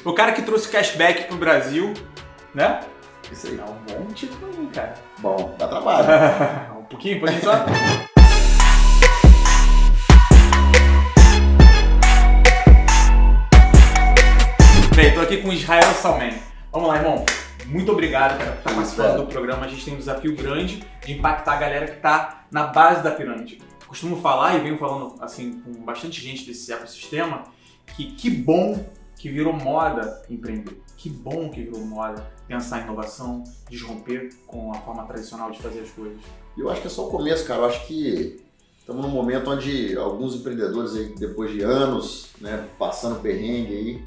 O cara que trouxe cashback pro Brasil, né? Isso aí. É um bom título pra mim, cara. Bom, dá trabalho. Um pouquinho só. Bem, tô aqui com o Israel Salmen. Vamos lá, irmão. Muito obrigado, cara, por estar participando do programa. A gente tem um desafio grande de impactar a galera que tá na base da pirâmide. Costumo falar e venho falando assim com bastante gente desse ecossistema que bom que virou moda empreender. Que bom que virou moda pensar em inovação, desromper com a forma tradicional de fazer as coisas. Eu acho que é só o começo, cara. Eu acho que estamos num momento onde alguns empreendedores aí, depois de anos, né, passando perrengue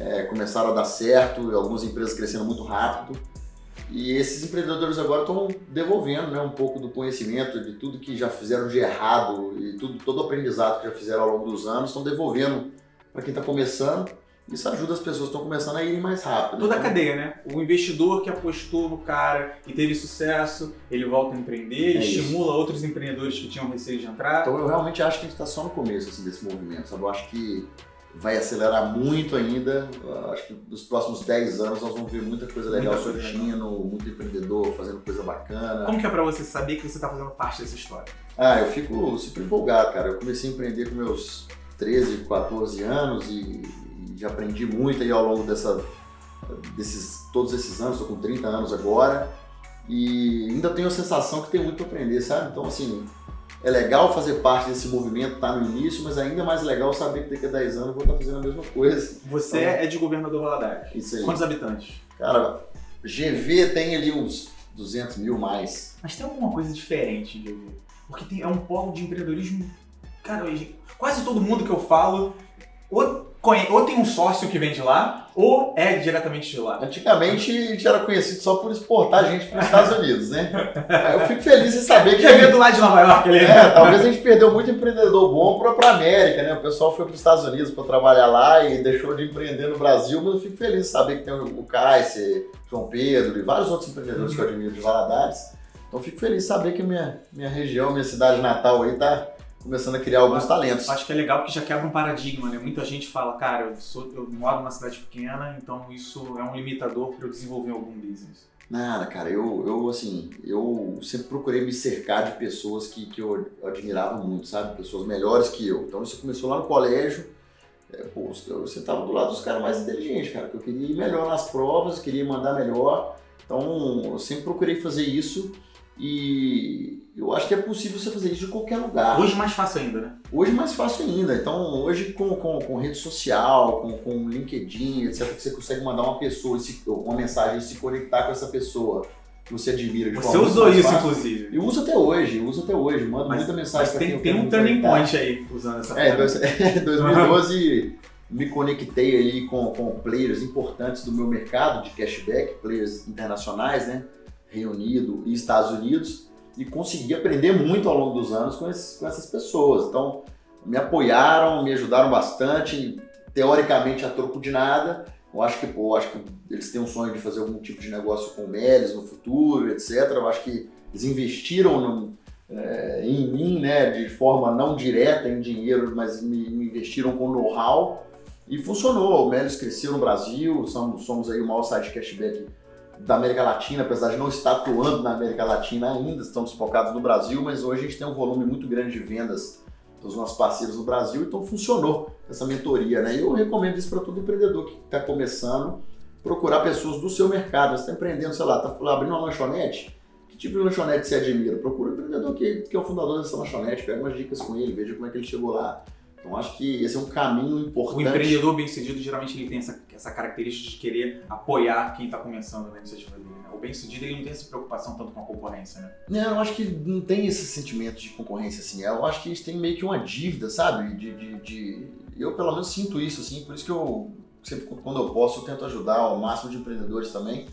aí, começaram a dar certo, e algumas empresas crescendo muito rápido. E esses empreendedores agora estão devolvendo, né, um pouco do conhecimento, de tudo que já fizeram de errado e todo o aprendizado que já fizeram ao longo dos anos, estão devolvendo para quem está começando. Isso ajuda as pessoas que estão começando a irem mais rápido. Toda a cadeia, né? O investidor que apostou no cara e teve sucesso, ele volta a empreender, estimula outros empreendedores que tinham receio de entrar. Então eu realmente acho que a gente está só no começo assim, desse movimento, sabe? Eu acho que vai acelerar muito ainda. Eu acho que nos próximos 10 anos nós vamos ver muita coisa legal surgindo, muito empreendedor fazendo coisa bacana. Como que é pra você saber que você está fazendo parte dessa história? Eu fico super empolgado, cara. Eu comecei a empreender com meus 13, 14 anos e já aprendi muito aí ao longo todos esses anos. Estou com 30 anos agora e ainda tenho a sensação que tem muito para aprender, sabe? Então, assim, é legal fazer parte desse movimento, tá no início, mas ainda mais legal saber que daqui a 10 anos eu vou estar fazendo a mesma coisa. Você é de Governador Valadares. Isso aí. Quantos habitantes? Cara, GV tem ali uns 200 mil mais. Mas tem alguma coisa diferente em GV? Porque é um polo de empreendedorismo... Cara, quase todo mundo que eu falo ou tem um sócio que vem de lá, ou é diretamente de lá. Antigamente a gente era conhecido só por exportar gente para os Estados Unidos, né? Eu fico feliz em saber que... GV do lado de Nova York. Talvez a gente perdeu muito empreendedor bom para a América, né? O pessoal foi para os Estados Unidos para trabalhar lá e deixou de empreender no Brasil, mas eu fico feliz em saber que tem o Kaiser, João Pedro e vários outros empreendedores que eu admiro de Valadares. Então eu fico feliz em saber que minha região, minha cidade natal aí tá começando a criar alguns talentos. Acho que é legal porque já quebra um paradigma, né? Muita gente fala, cara, eu moro numa cidade pequena, então isso é um limitador para eu desenvolver algum business. Nada, cara, eu sempre procurei me cercar de pessoas que eu admirava muito, sabe? Pessoas melhores que eu. Então isso começou lá no colégio, eu sentava do lado dos caras mais inteligentes, cara, que eu queria ir melhor nas provas, queria mandar melhor. Então eu sempre procurei fazer isso. E eu acho que é possível você fazer isso de qualquer lugar. Hoje mais fácil ainda, né? Hoje mais fácil ainda. Então, hoje com rede social, com LinkedIn, etc., que você consegue mandar uma mensagem e se conectar com essa pessoa que você admira. Você usou isso, inclusive. E uso até hoje. Mando muita mensagem. Mas tem um turning point aí usando essa Em 2012 me conectei ali com players importantes do meu mercado de cashback, players internacionais, né? Reino Unido e Estados Unidos, e consegui aprender muito ao longo dos anos com essas pessoas. Então, me apoiaram, me ajudaram bastante, teoricamente a troco de nada. Eu acho que eles têm um sonho de fazer algum tipo de negócio com eles no futuro, etc. Eu acho que eles investiram em mim, né, de forma não direta em dinheiro, mas me investiram com know-how e funcionou. O Melios cresceu no Brasil, somos aí o maior site de cashback da América Latina, apesar de não estar atuando na América Latina ainda, estamos focados no Brasil, mas hoje a gente tem um volume muito grande de vendas dos nossos parceiros no Brasil, então funcionou essa mentoria, né? E eu recomendo isso para todo empreendedor que está começando, procurar pessoas do seu mercado. Você está empreendendo, sei lá, está abrindo uma lanchonete, que tipo de lanchonete você admira? Procura o empreendedor que é o fundador dessa lanchonete, pega umas dicas com ele, veja como é que ele chegou lá. Então acho que esse é um caminho importante. O empreendedor bem-sucedido geralmente ele tem essa característica de querer apoiar quem está começando na iniciativa dele, né? O bem-sucedido ele não tem essa preocupação tanto com a concorrência, né? Não, eu acho que não tem esse sentimento de concorrência assim. Eu acho que a gente tem meio que uma dívida, sabe? Eu pelo menos sinto isso assim, por isso que eu sempre quando eu posso eu tento ajudar o máximo de empreendedores também.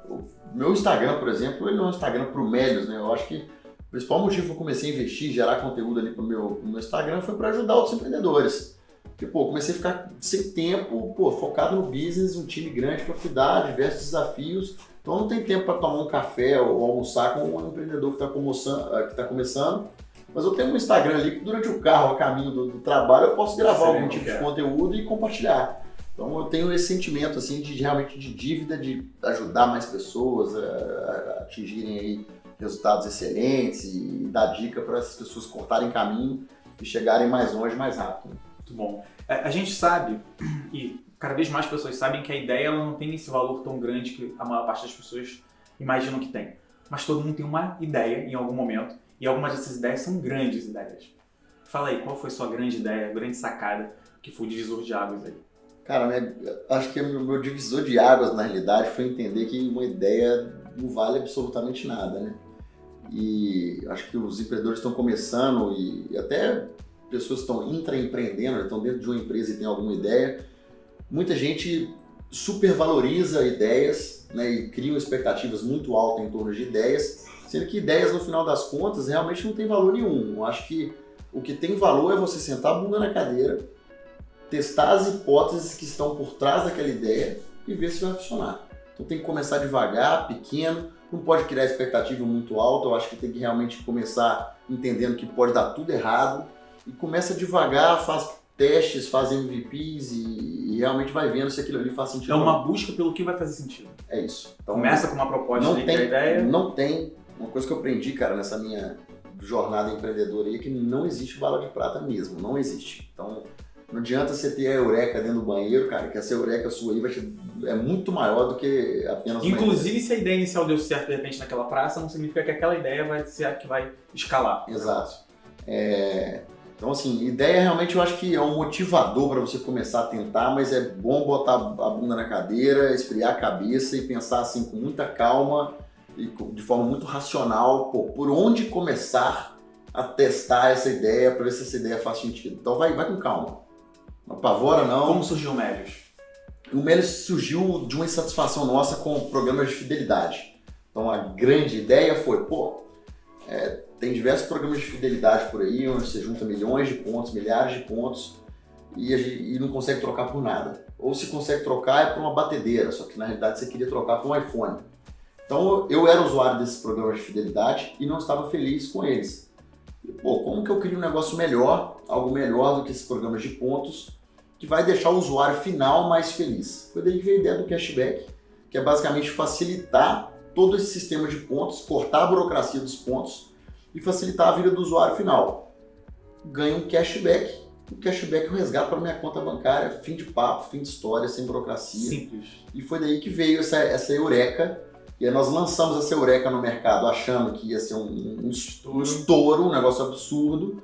O meu Instagram, por exemplo, ele não é um Instagram pro Melios, né? Eu acho que o principal motivo que eu comecei a investir, gerar conteúdo ali pro meu Instagram foi para ajudar outros empreendedores. Porque, comecei a ficar sem tempo, focado no business, um time grande para cuidar, diversos desafios. Então não tem tempo para tomar um café ou almoçar com um empreendedor que está começando. Mas eu tenho um Instagram ali que durante o carro, a caminho do trabalho, eu posso gravar algum tipo de conteúdo e compartilhar. Então eu tenho esse sentimento assim de realmente de dívida, de ajudar mais pessoas a atingirem aí resultados excelentes e dar dica para essas pessoas cortarem caminho e chegarem mais longe mais rápido. Muito bom. A gente sabe, e cada vez mais pessoas sabem, que a ideia ela não tem esse valor tão grande que a maior parte das pessoas imaginam que tem. Mas todo mundo tem uma ideia em algum momento, e algumas dessas ideias são grandes ideias. Fala aí, qual foi sua grande ideia, grande sacada, que foi o divisor de águas aí? Cara, acho que o meu divisor de águas, na realidade, foi entender que uma ideia não vale absolutamente nada, né? E acho que os empreendedores estão começando e até pessoas estão intraempreendendo, estão dentro de uma empresa e têm alguma ideia. Muita gente supervaloriza ideias, né, e cria expectativas muito altas em torno de ideias, sendo que ideias, no final das contas, realmente não tem valor nenhum. Eu acho que o que tem valor é você sentar a bunda na cadeira, testar as hipóteses que estão por trás daquela ideia e ver se vai funcionar. Então tem que começar devagar, pequeno, não pode criar expectativa muito alta. Eu acho que tem que realmente começar entendendo que pode dar tudo errado e começa devagar, faz testes, faz MVPs e realmente vai vendo se aquilo ali faz sentido. É uma busca pelo que vai fazer sentido. É isso. Então, começa com uma proposta não de tem, ideia. Não tem. Uma coisa que eu aprendi, cara, nessa minha jornada empreendedora aí é que não existe bala de prata mesmo, não existe. Então não adianta você ter a eureka dentro do banheiro, cara, que essa eureka sua aí é muito maior do que apenas uma Inclusive, ideia. se a ideia inicial deu certo de repente naquela praça, não significa que aquela ideia vai ser a que vai escalar. Exato. Então, assim, ideia realmente eu acho que é um motivador para você começar a tentar, mas é bom botar a bunda na cadeira, esfriar a cabeça e pensar assim com muita calma e de forma muito racional, por onde começar a testar essa ideia para ver se essa ideia faz sentido. Então vai com calma. Não apavora, não. Como surgiu o Melios? O Melios surgiu de uma insatisfação nossa com programas de fidelidade. Então a grande ideia foi, tem diversos programas de fidelidade por aí, onde você junta milhões de pontos, milhares de pontos e não consegue trocar por nada. Ou se consegue trocar é por uma batedeira, só que na realidade você queria trocar por um iPhone. Então eu era usuário desses programas de fidelidade e não estava feliz com eles. E, como que eu crio um negócio melhor, algo melhor do que esses programas de pontos, que vai deixar o usuário final mais feliz? Foi daí que veio a ideia do cashback, que é basicamente facilitar todo esse sistema de pontos, cortar a burocracia dos pontos e facilitar a vida do usuário final. Ganha um cashback. O cashback eu resgato para minha conta bancária, fim de papo, fim de história, sem burocracia. Simples. E foi daí que veio essa eureka. E aí nós lançamos essa eureka no mercado achando que ia ser um estouro, um negócio absurdo.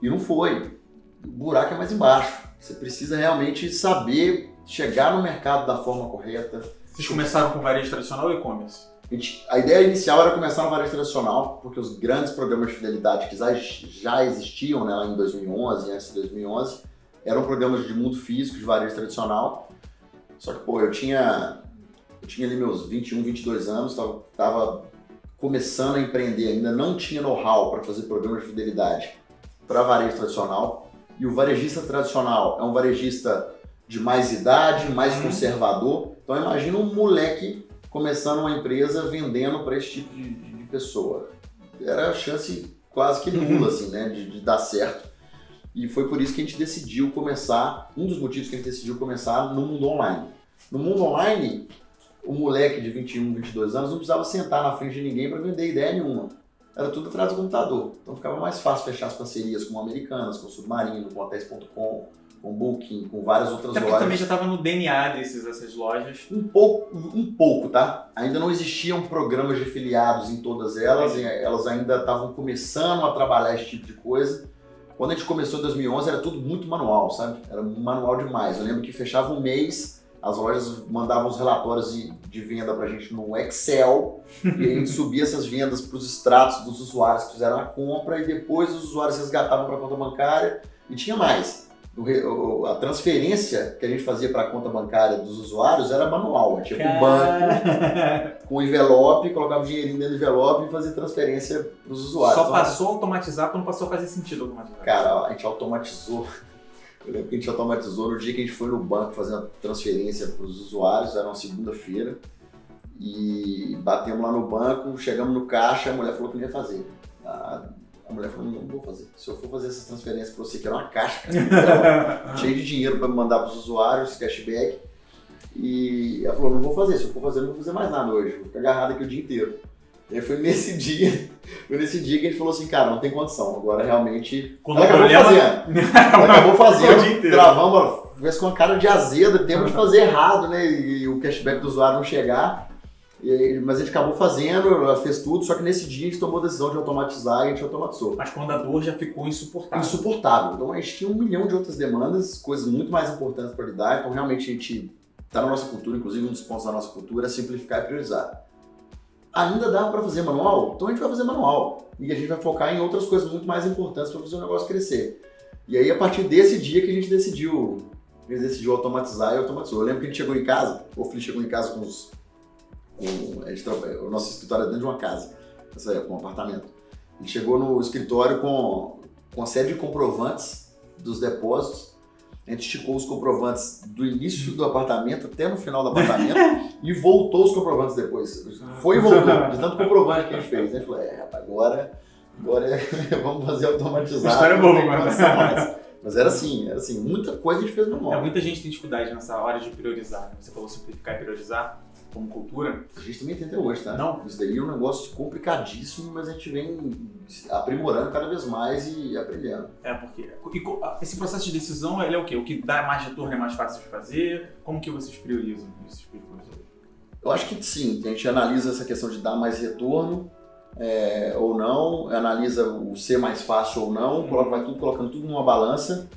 E não foi. O buraco é mais embaixo. Você precisa realmente saber chegar no mercado da forma correta. Vocês começaram com varejo tradicional ou e-commerce? A ideia inicial era começar no varejo tradicional, porque os grandes programas de fidelidade que já existiam, né, lá em 2011, antes de 2011, eram programas de mundo físico, de varejo tradicional. Só que, eu tinha ali meus 21, 22 anos, estava começando a empreender, ainda não tinha know-how para fazer programas de fidelidade para varejo tradicional. E o varejista tradicional é um varejista de mais idade, mais conservador. Então imagina um moleque começando uma empresa vendendo para esse tipo de pessoa. Era a chance quase que nula, assim, né, de dar certo. E foi por isso que a gente decidiu começar, um dos motivos que a gente decidiu começar no mundo online. No mundo online, o moleque de 21, 22 anos não precisava sentar na frente de ninguém para vender ideia nenhuma. Era tudo atrás do computador. Então ficava mais fácil fechar as parcerias com Americanas, com Submarino, com Hotéis.com, com Booking, com várias outras Até lojas. também já estava no DNA dessas lojas. Um pouco, tá? Ainda não existiam programas de afiliados em todas elas, e elas ainda estavam começando a trabalhar esse tipo de coisa. Quando a gente começou em 2011 era tudo muito manual, sabe? Era manual demais. Eu lembro que fechava um mês, as lojas mandavam os relatórios de venda pra gente no Excel e a gente subia essas vendas para os extratos dos usuários que fizeram a compra e depois os usuários resgatavam para a conta bancária e tinha mais. A transferência que a gente fazia para a conta bancária dos usuários era manual. A gente ia pro banco com envelope, colocava o dinheirinho dentro do envelope e fazia transferência para os usuários. Só passou a automatizar quando passou a fazer sentido automatizar. Cara, a gente automatizou. Eu lembro que a gente automatizou no dia que a gente foi no banco fazer uma transferência para os usuários, era uma segunda-feira, e batemos lá no banco, chegamos no caixa, a mulher falou que não ia fazer. A mulher falou, não vou fazer. Se eu for fazer essa transferência para você, que era uma caixa, cara, cheio de dinheiro para mandar para os usuários, cashback. E ela falou, não vou fazer. Se eu for fazer, eu não vou fazer mais nada hoje. Vou ficar agarrado aqui o dia inteiro. E aí foi nesse dia que a gente falou assim, cara, não tem condição. Agora realmente... Ela acabou fazendo. Gravamos, fez com uma cara de azeda, tempo de fazer errado, né? E o cashback do usuário não chegar. Mas a gente acabou fazendo, ela fez tudo, só que nesse dia a gente tomou a decisão de automatizar e a gente automatizou. Mas quando a dor já ficou insuportável. Insuportável. Então a gente tinha 1 milhão de outras demandas, coisas muito mais importantes para lidar. Então realmente a gente está na nossa cultura, inclusive um dos pontos da nossa cultura é simplificar e priorizar. Ainda dá para fazer manual? Então a gente vai fazer manual. E a gente vai focar em outras coisas muito mais importantes para fazer o negócio crescer. E aí a partir desse dia que a gente decidiu automatizar e automatizou. Eu lembro que a gente chegou em casa, o Fli chegou em casa o nosso escritório é dentro de uma casa, com um apartamento. Ele chegou no escritório com a série de comprovantes dos depósitos. A gente esticou os comprovantes do início do apartamento até no final do apartamento e voltou os comprovantes depois. Foi e voltou, de tanto comprovante que a gente fez. A gente falou, rapaz, agora vamos fazer automatizar. História boa, mano. Mas era assim, muita coisa a gente fez no modo. Muita gente tem dificuldade nessa hora de priorizar. Você falou simplificar e priorizar como cultura. A gente também tem até hoje, tá? Não. Isso daí é um negócio complicadíssimo, mas a gente vem aprimorando cada vez mais e aprendendo. Porque esse processo de decisão, ele é o quê? O que dá mais retorno é mais fácil de fazer? Como que vocês priorizam esse tipo de coisa? Eu acho que sim, a gente analisa essa questão de dar mais retorno ou não, analisa o ser mais fácil ou não, vai colocando tudo numa balança.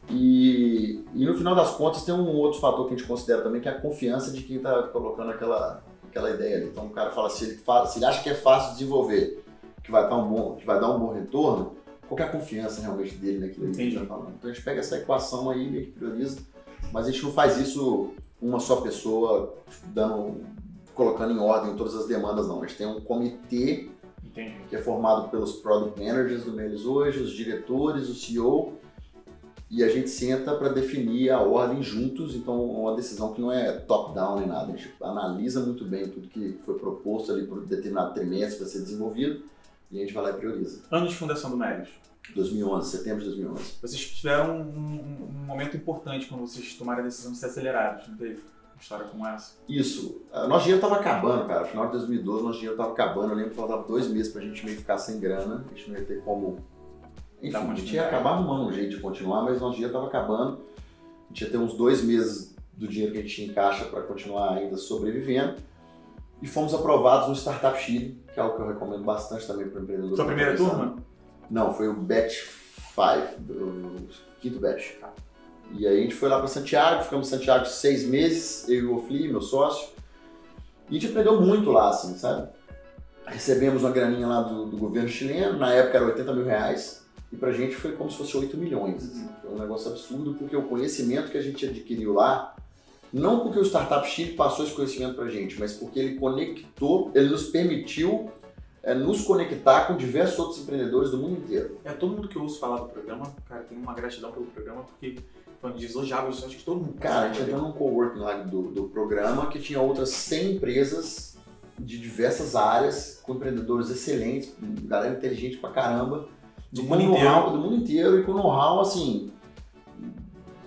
E no final das contas tem um outro fator que a gente considera também, que é a confiança de quem está colocando aquela ideia ali. Então o cara fala, se ele acha que é fácil desenvolver, que vai dar um bom retorno, qual que é a confiança realmente dele naquilo que a gente está falando? Então a gente pega essa equação aí, meio que prioriza, mas a gente não faz isso uma só pessoa colocando em ordem todas as demandas, não. A gente tem um comitê que é formado pelos Product Managers do Melis hoje, os diretores, o CEO, e a gente senta para definir a ordem juntos, então é uma decisão que não é top-down nem nada, a gente analisa muito bem tudo que foi proposto ali por um determinado trimestre para ser desenvolvido e a gente vai lá e prioriza. Ano de fundação do Melis? 2011, setembro de 2011. Vocês tiveram um momento importante quando vocês tomaram a decisão de ser acelerados, não teve uma história como essa? Isso. Nosso dinheiro estava acabando, cara. No final de 2012, nosso dinheiro estava acabando. Eu lembro que faltava 2 meses para a gente meio ficar sem grana, a gente não ia ter como... Enfim, a gente ia acabar arrumando um jeito de continuar, mas nosso dinheiro estava acabando. A gente ia ter uns 2 meses do dinheiro que a gente tinha em caixa para continuar ainda sobrevivendo. E fomos aprovados no Startup Chile, que é algo que eu recomendo bastante também para o empreendedor. Sua primeira turma? Não, foi o Batch 5, o 5º Batch. E aí a gente foi lá para Santiago, ficamos em Santiago 6 meses, eu e o Ofli, meu sócio. E a gente aprendeu muito lá, assim, sabe? Recebemos uma graninha lá do governo chileno, na época era R$80 mil. E pra gente foi como se fosse 8 milhões. Assim. Foi um negócio absurdo, porque o conhecimento que a gente adquiriu lá, não porque o Startup Chile passou esse conhecimento pra gente, mas porque ele nos permitiu nos conectar com diversos outros empreendedores do mundo inteiro. Todo mundo que eu ouço falar do programa, cara, tem uma gratidão pelo programa, porque foi deslojava, eu acho que todo mundo... Cara, a gente entrou num coworking lá do programa que tinha outras 100 empresas de diversas áreas, com empreendedores excelentes, galera inteligente pra caramba, do mundo inteiro e com know-how, assim,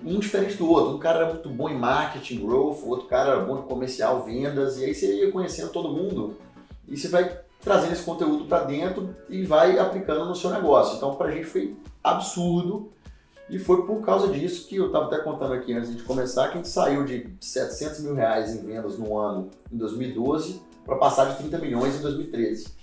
um diferente do outro. Um cara era muito bom em marketing, growth, o outro cara era bom em comercial, vendas, e aí você ia conhecendo todo mundo e você vai trazendo esse conteúdo para dentro e vai aplicando no seu negócio. Então, pra gente foi absurdo e foi por causa disso que eu estava até contando aqui antes de começar, que a gente saiu de R$700 mil em vendas no ano em 2012 para passar de 30 milhões em 2013.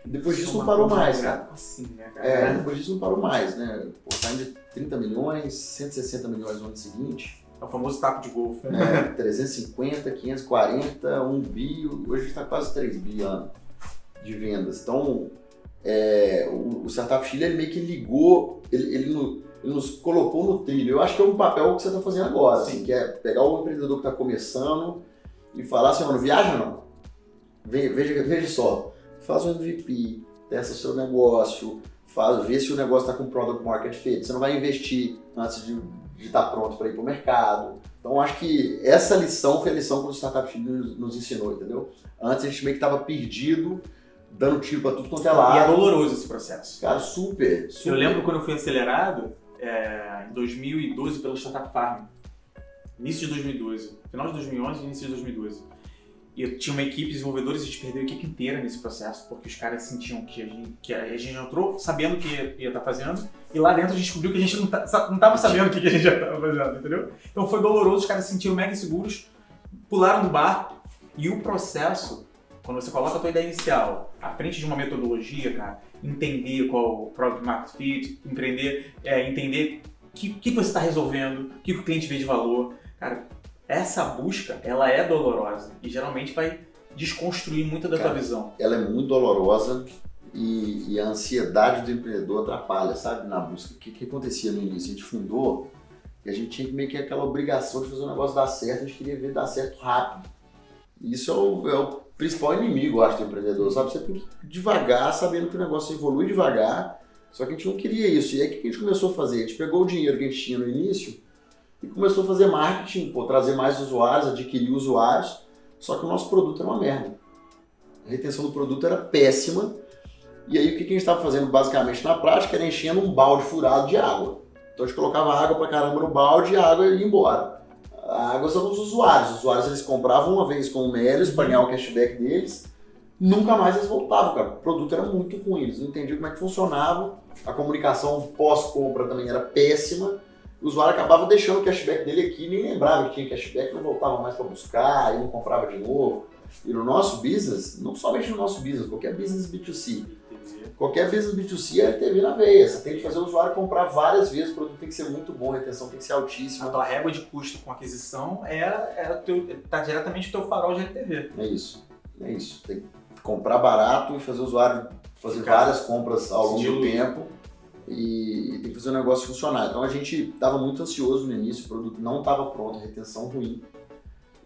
Depois disso não parou mais, cara. Assim, né, cara? Depois disso não parou mais, né? Saindo de 30 milhões, 160 milhões no ano seguinte. É o famoso taco de golfe. 350, 540, 1 bi, hoje a gente está quase 3 bi ano de vendas. Então, o Startup Chile ele meio que ligou, ele nos colocou no trilho. Eu acho que é um papel que você está fazendo agora, assim, que é pegar o empreendedor que está começando e falar assim, mano, viaja não. Veja só. Faz um MVP, testa seu negócio, vê se o negócio está com Product Market Fit. Você não vai investir antes de estar pronto para ir para o mercado. Então, acho que essa lição foi a lição que o Startup Chile nos ensinou, entendeu? Antes a gente meio que estava perdido dando tiro pra tudo quanto é E é lado. doloroso esse processo. Cara, super. Eu lembro quando eu fui acelerado, em 2012, pela Startup Farm. Início de 2012. Final de 2011 e início de 2012. E eu tinha uma equipe de desenvolvedores e a gente perdeu a equipe inteira nesse processo, porque os caras sentiam que a gente entrou sabendo o que ia estar fazendo, e lá dentro a gente descobriu que a gente não estava sabendo o que a gente já estava fazendo, entendeu? Então foi doloroso, os caras se sentiram mega inseguros, pularam do barco, e o processo, quando você coloca a tua ideia inicial à frente de uma metodologia, cara, entender qual o Product Market Fit, entender o que você está resolvendo, o que o cliente vê de valor, cara, essa busca, ela é dolorosa e geralmente vai desconstruir muita da tua visão. Ela é muito dolorosa e a ansiedade do empreendedor atrapalha, sabe, na busca. O que acontecia no início? A gente fundou e a gente tinha meio que aquela obrigação de fazer o negócio dar certo, a gente queria ver dar certo rápido. E isso é o principal inimigo, eu acho, do empreendedor, sabe? Você tem que ir devagar, sabendo que o negócio evolui devagar, só que a gente não queria isso. E aí o que a gente começou a fazer? A gente pegou o dinheiro que a gente tinha no início e começou a fazer marketing, trazer mais usuários, adquirir usuários, só que o nosso produto era uma merda. A retenção do produto era péssima, e aí o que a gente estava fazendo basicamente na prática era enchendo um balde furado de água. Então a gente colocava água pra caramba no balde e a água ia embora. A água são os usuários eles compravam uma vez com o Melios para ganhar o cashback deles, nunca mais eles voltavam, cara. O produto era muito ruim, eles não entendiam como é que funcionava, a comunicação pós-compra também era péssima. O usuário acabava deixando o cashback dele aqui, nem lembrava que tinha cashback, não voltava mais para buscar, e não comprava de novo. E no nosso business, não somente no nosso business, qualquer business B2C, é LTV na veia. Você tem que fazer o usuário comprar várias vezes, o produto tem que ser muito bom, a retenção tem que ser altíssima. A tua régua de custo com aquisição tá diretamente no teu farol de LTV. É isso. Tem que comprar barato e fazer o usuário fazer várias compras ao longo do tempo. E tem que fazer o negócio funcionar. Então a gente estava muito ansioso no início, o produto não estava pronto, a retenção ruim.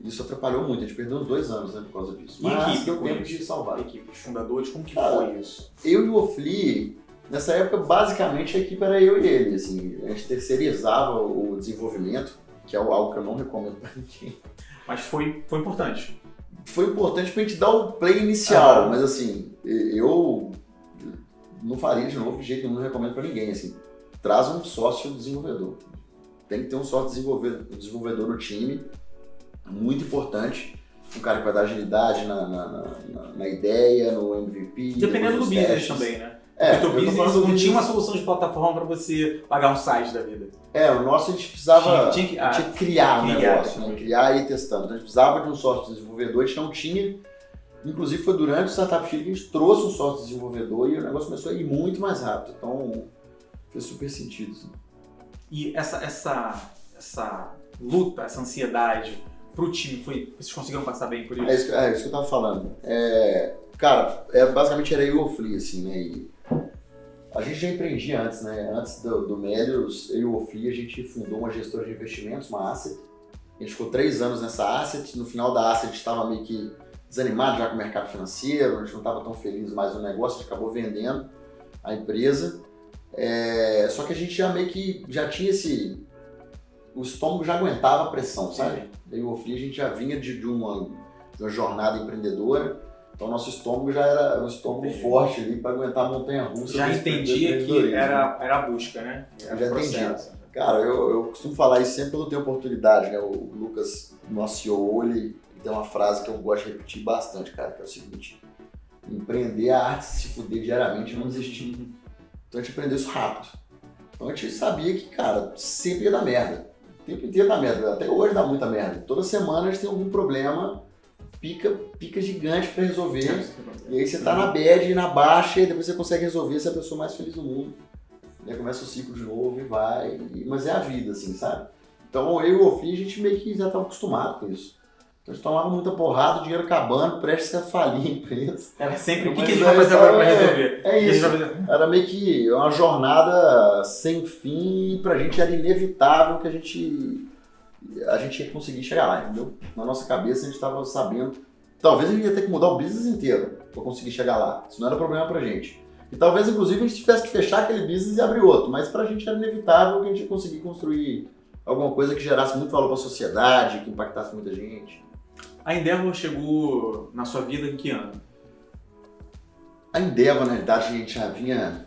Isso atrapalhou muito, a gente perdeu uns 2 anos, né, por causa disso. Mas deu tempo de salvar. Equipe, os fundadores, como que foi isso? Eu e o Ofli, nessa época, basicamente a equipe era eu e ele. Assim, a gente terceirizava o desenvolvimento, que é algo que eu não recomendo para ninguém. Mas foi importante. Foi importante pra gente dar o play inicial, mas assim, eu não faria de novo de jeito nenhum, não recomendo pra ninguém, assim, traz um sócio desenvolvedor. Tem que ter um sócio desenvolvedor no time, muito importante, um cara que vai dar agilidade na ideia, no MVP. Dependendo do business também, né? Porque o business não tinha uma solução de plataforma para você pagar um site da vida. O nosso a gente precisava tinha que criar um negócio, né? Criar e ir testando. Então a gente precisava de um sócio desenvolvedor, a gente não tinha. Inclusive foi durante o Startup Chile que a gente trouxe um sócio desenvolvedor e o negócio começou a ir muito mais rápido. Então fez super sentido. Assim. E essa luta, essa ansiedade pro time, vocês conseguiram passar bem por isso? É isso que eu tava falando. Cara, basicamente era eu e o Ofli, assim, né? E a gente já empreendia antes, né? Antes do Melios, eu e o Ofli, a gente fundou uma gestora de investimentos, uma Asset. A gente ficou 3 anos nessa Asset. No final da Asset a gente estava meio que desanimado já com o mercado financeiro, a gente não estava tão feliz mais no negócio, a gente acabou vendendo a empresa. Só que a gente já meio que já tinha o estômago já aguentava a pressão, sabe? Daí o Ofli a gente já vinha de uma jornada empreendedora, então o nosso estômago já era um estômago forte ali para aguentar a montanha-russa. Já entendia que era a busca, né? Já entendi. Cara, eu costumo falar isso sempre quando tem oportunidade, né? O Lucas, nosso CEO, ele tem uma frase que eu gosto de repetir bastante, cara, que é o seguinte: empreender é a arte de se fuder diariamente e não desistir. Então a gente aprendeu isso rápido. Então a gente sabia que, cara, sempre ia dar merda. O tempo inteiro dá merda. Até hoje dá muita merda. Toda semana a gente tem algum problema, pica gigante pra resolver. E aí você tá na bad, na baixa, e depois você consegue resolver, você é a pessoa mais feliz do mundo. E aí começa o ciclo de novo e vai. Mas é a vida, assim, sabe? Então eu e o Ofli, a gente meio que já tava acostumado com isso. Então a gente tomava muita porrada, o dinheiro acabando, prestes a falir a empresa. Era sempre o que a gente vai fazer agora pra resolver. É isso. Era meio que uma jornada sem fim e pra gente era inevitável que a gente ia conseguir chegar lá, entendeu? Na nossa cabeça a gente tava sabendo. Talvez a gente ia ter que mudar o business inteiro pra conseguir chegar lá. Isso não era problema pra gente. E talvez, inclusive, a gente tivesse que fechar aquele business e abrir outro. Mas pra gente era inevitável que a gente ia conseguir construir alguma coisa que gerasse muito valor pra sociedade, que impactasse muita gente. A Endeavor chegou na sua vida em que ano? A Endeavor, na verdade, a gente já vinha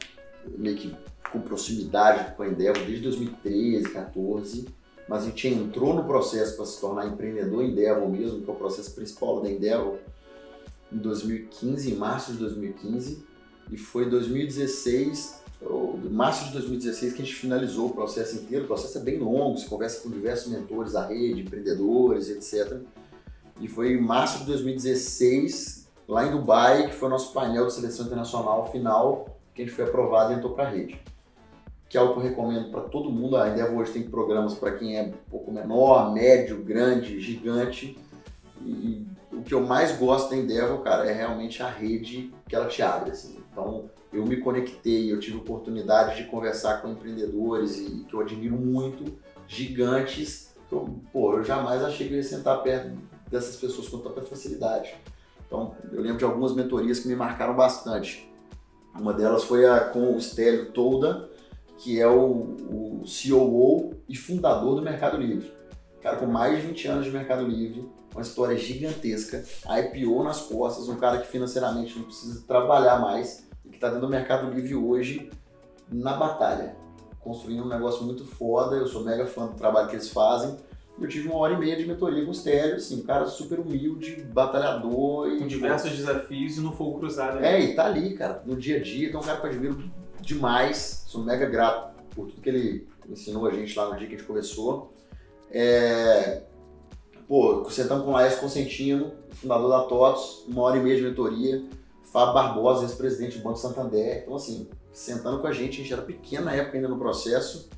meio que com proximidade com a Endeavor desde 2013, 2014, mas a gente entrou no processo para se tornar empreendedor Endeavor mesmo, que é o processo principal da Endeavor, em 2015, em março de 2015, e foi em 2016, março de 2016, que a gente finalizou o processo inteiro. O processo é bem longo, você conversa com diversos mentores da rede, empreendedores, etc. E foi em março de 2016, lá em Dubai, que foi o nosso painel de seleção internacional final, que a gente foi aprovado e entrou para a rede. Que é algo que eu recomendo para todo mundo. A Endeavor hoje tem programas para quem é um pouco menor, médio, grande, gigante. E o que eu mais gosto da Endeavor, cara, é realmente a rede que ela te abre, assim. Então, eu me conectei, eu tive oportunidade de conversar com empreendedores e que eu admiro muito, gigantes. Eu jamais achei que eu ia sentar perto dessas pessoas com tanta facilidade. Então, eu lembro de algumas mentorias que me marcaram bastante. Uma delas foi com o Stélio Tolda, que é o COO e fundador do Mercado Livre. Cara com mais de 20 anos de Mercado Livre, uma história gigantesca, IPO nas costas, um cara que financeiramente não precisa trabalhar mais e que está dentro do Mercado Livre hoje na batalha, construindo um negócio muito foda. Eu sou mega fã do trabalho que eles fazem. Eu tive 1h30 de mentoria com o Stélio, assim, um cara super humilde, batalhador. Com diversos desafios e no fogo cruzado. E tá ali, cara, no dia a dia. Então, um cara que eu admiro demais, sou mega grato por tudo que ele ensinou a gente lá no dia que a gente conversou. Sentamos com o Laércio Consentino, fundador da TOTOS, 1h30 de mentoria, Fábio Barbosa, ex-presidente do Banco Santander. Então, assim, sentando com a gente era pequeno na época ainda no processo,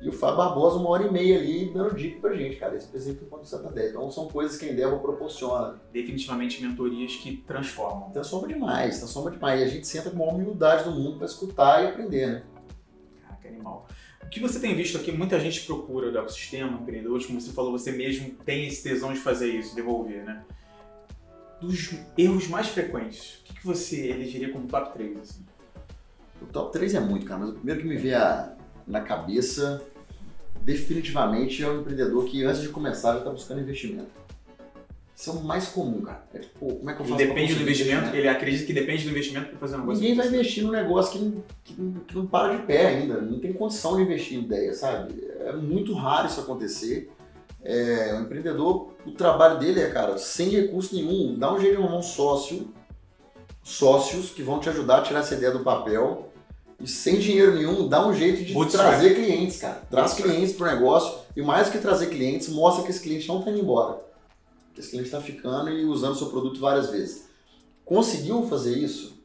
e o Fábio Barbosa 1h30 ali dando dica pra gente, cara, ex-presidente do Banco Santander. Então, são coisas que a Endeavor proporciona. Definitivamente mentorias que transformam. Transforma demais. E a gente senta com a maior humildade do mundo para escutar e aprender, né? Caraca, animal. O que você tem visto aqui, muita gente procura do ecossistema, empreendedores, como você falou, você mesmo tem esse tesão de fazer isso, devolver, né? Dos erros mais frequentes, o que você elegeria como top 3? Assim? O top 3 é muito, cara, mas o primeiro que me vem na cabeça, definitivamente, é o empreendedor que antes de começar já está buscando investimento. Isso é o mais comum, cara. Como é que eu faço? Depende do investimento, ele acredita que depende do investimento para fazer um negócio. Ninguém vai investir num negócio que não para de pé ainda, não tem condição de investir em ideia, sabe? É muito raro isso acontecer. O empreendedor, o trabalho dele cara, sem recurso nenhum, dá um jeito de arrumar um sócios que vão te ajudar a tirar essa ideia do papel, e sem dinheiro nenhum, dá um jeito de trazer clientes, cara. Traz clientes pro negócio, e mais do que trazer clientes, mostra que esse cliente não está indo embora. Que esse cliente está ficando e usando o seu produto várias vezes. Conseguiu fazer isso?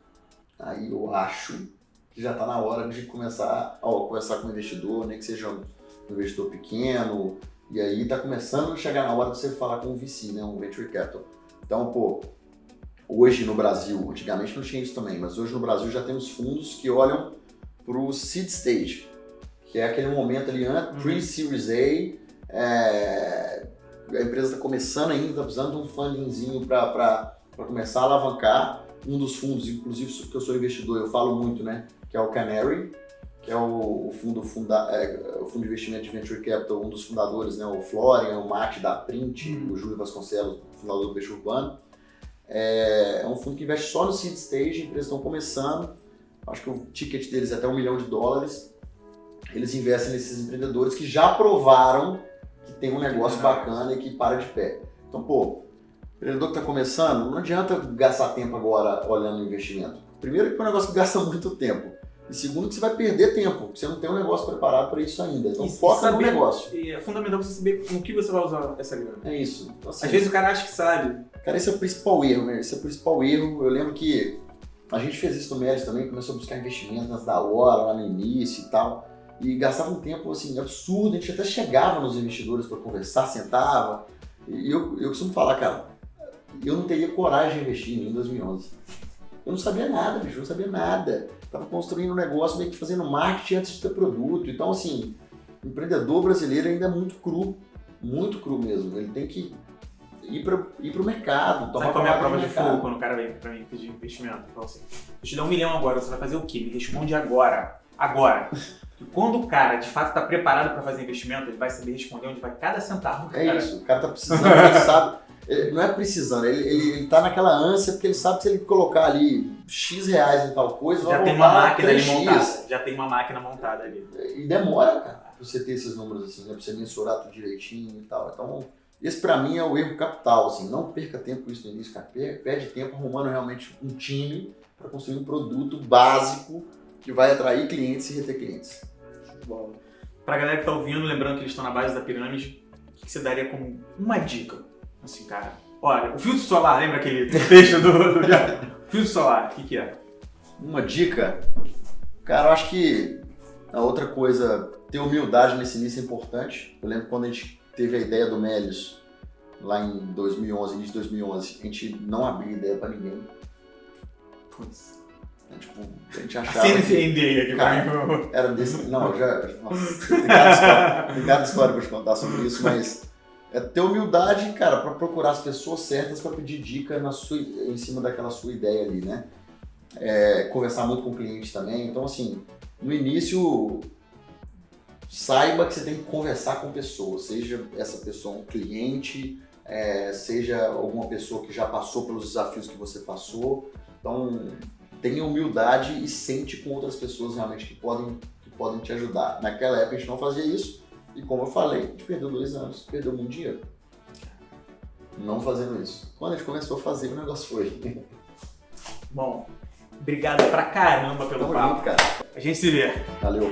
Aí eu acho que já está na hora de começar a conversar com o investidor, nem que seja um investidor pequeno, e aí está começando a chegar na hora de você falar com um VC, né, um Venture Capital. Então, hoje no Brasil, antigamente não tinha isso também, mas hoje no Brasil já temos fundos que olham para o seed stage, que é aquele momento ali antes, pre-series A, a empresa está começando ainda, está precisando de um fundingzinho para começar a alavancar. Um dos fundos, inclusive que eu sou investidor, eu falo muito, né, que é o Canary, que é o fundo de investimento de Venture Capital, um dos fundadores, né, o Florian, o Mate da Print, o Júlio Vasconcelos, fundador do Peixe Urbano. É um fundo que investe só no seed stage, empresas estão começando, acho que o ticket deles é até $1 milhão. Eles investem nesses empreendedores que já provaram que tem um negócio bacana e que para de pé. Então, o empreendedor que está começando, não adianta gastar tempo agora olhando o investimento. Primeiro que é um negócio que gasta muito tempo. E segundo que você vai perder tempo, porque você não tem um negócio preparado para isso ainda. Então foca no negócio. E é fundamental você saber com o que você vai usar essa grana. É isso. Então, assim, às vezes o cara acha que sabe. Cara, esse é o principal erro, né? Esse é o principal erro. Eu lembro que a gente fez isso no Médici também, começou a buscar investimento antes da hora, lá no início e tal. E gastava um tempo assim, absurdo, a gente até chegava nos investidores para conversar, sentava. E eu costumo falar, cara, eu não teria coragem de investir em 2011. Eu não sabia nada, bicho, não sabia nada. Tava construindo um negócio, meio que fazendo marketing antes de ter produto. Então, assim, o empreendedor brasileiro ainda é muito cru mesmo. Ele tem que ir pro mercado, tomar qual é a prova de fogo quando o cara vem pra mim pedir investimento? Fala assim, eu te dou $1 milhão agora, você vai fazer o quê? Me responde agora. Porque quando o cara, de fato, está preparado para fazer investimento, ele vai saber responder onde vai cada centavo. Isso, o cara tá precisando, ele sabe. Não é precisando, ele tá naquela ânsia porque ele sabe que se ele colocar ali X reais em tal coisa, Já vai tem uma voltar máquina ali 3x. montada. Já tem uma máquina montada ali. E demora, cara, pra você ter esses números assim, né? Pra você mensurar tudo direitinho e tal. Então, esse pra mim é o erro capital, assim. Não perca tempo com isso no início, cara. Perde tempo arrumando realmente um time pra construir um produto básico que vai atrair clientes e reter clientes. Bom. Pra galera que tá ouvindo, lembrando que eles estão na base da pirâmide, o que você daria como uma dica? Assim, cara, olha, o filtro solar, lembra aquele texto do filtro solar, o que é? Uma dica? Cara, eu acho que a outra coisa, ter humildade nesse início é importante. Eu lembro quando a gente teve a ideia do Melios, lá em 2011, início de 2011, a gente não abria ideia pra ninguém. Putz. Tipo, a gente achava... CNCND aqui Cara, pra mim. era desse... Não, nossa, tem cada história pra te contar sobre isso, mas é ter humildade, cara, pra procurar as pessoas certas pra pedir dica em cima daquela sua ideia ali, né? Conversar muito com o cliente também. Então, assim, no início, saiba que você tem que conversar com pessoas, seja essa pessoa um cliente, seja alguma pessoa que já passou pelos desafios que você passou. Então, tenha humildade e sente com outras pessoas realmente que podem te ajudar. Naquela época a gente não fazia isso e, como eu falei, a gente perdeu 2 anos, perdeu muito dinheiro não fazendo isso. Quando a gente começou a fazer, o negócio foi. Bom, obrigado pra caramba pelo Tamo papo. junto, cara. A gente se vê. Valeu.